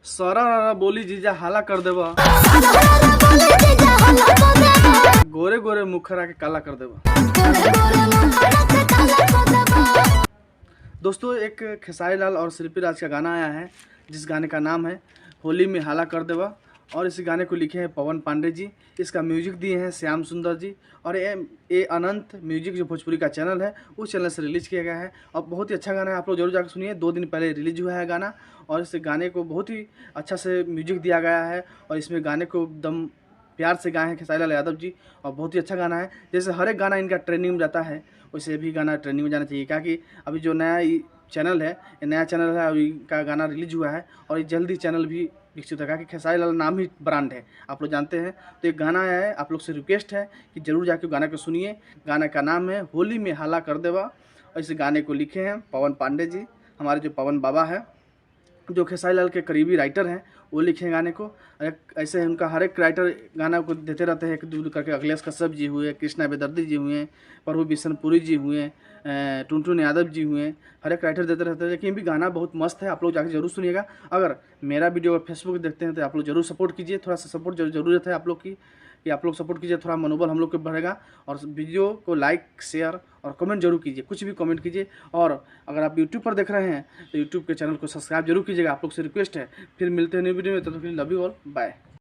सारा रारा बोली जीजा हाला कर देबा, गोरे गोरे मुखरा के काला कर देबा। दोस्तों, एक खेसारी लाल और शिल्पी राज का गाना आया है जिस गाने का नाम है होली में हाला कर देबा, और इस गाने को लिखे हैं पवन पांडे जी। इसका म्यूजिक दिए हैं श्याम सुंदर जी, और ये अनंत म्यूजिक जो भोजपुरी का चैनल है उस चैनल से रिलीज किया गया है। और बहुत ही अच्छा गाना है, आप लोग जरूर जाकर सुनिए। 2 दिन पहले रिलीज हुआ है गाना, और इस गाने को बहुत ही अच्छा से म्यूजिक दिया गया है, और इसमें गाने को एकदम प्यार से गाए हैं खेसारी लाल यादव जी, और बहुत ही अच्छा गाना है। जैसे हर एक गाना इनका ट्रेंडिंग में जाता है, वैसे भी गाना ट्रेंडिंग में जाना चाहिए, क्योंकि अभी जो नया चैनल है, ये नया चैनल है, अभी का गाना रिलीज हुआ है, और ये जल्दी चैनल भी विकसित होगा, कि खेसारी लाल नाम ही ब्रांड है, आप लोग जानते हैं। तो एक गाना आया है, आप लोग से रिक्वेस्ट है कि जरूर जाके गाना को सुनिए। गाना का नाम है होली में हाला कर देबा, और इस गाने को लिखे हैं पवन पांडे जी, हमारे जो पवन बाबा है, जो खेसारी लाल के करीबी राइटर हैं, वो लिखे हैं गाने को। ऐसे उनका हर एक राइटर गाना को देते रहते हैं, एक दूर करके अखिलेश कश्यप जी हुए, कृष्णा बेदर्दी जी हुए, प्रभु बिशनपुरी जी हुए, टुनटुन यादव जी हुए, हर एक राइटर देते रहते हैं। लेकिन भी गाना बहुत मस्त है, आप लोग जाकर जरूर सुनिएगा। अगर मेरा वीडियो अगर फेसबुक पर देखते हैं तो आप लोग जरूर सपोर्ट कीजिए, थोड़ा सा सपोर्ट ज़रूरत है आप लोग की, कि आप लोग सपोर्ट कीजिए, थोड़ा मनोबल हम लोग को बढ़ेगा। और वीडियो को लाइक, शेयर और कमेंट जरूर कीजिए, कुछ भी कमेंट कीजिए। और अगर आप यूट्यूब पर देख रहे हैं तो यूट्यूब के चैनल को सब्सक्राइब जरूर कीजिएगा, आप लोग से रिक्वेस्ट है। फिर मिलते हैं न्यू वीडियो में, तब तक के लिए लव यू ऑल, बाय।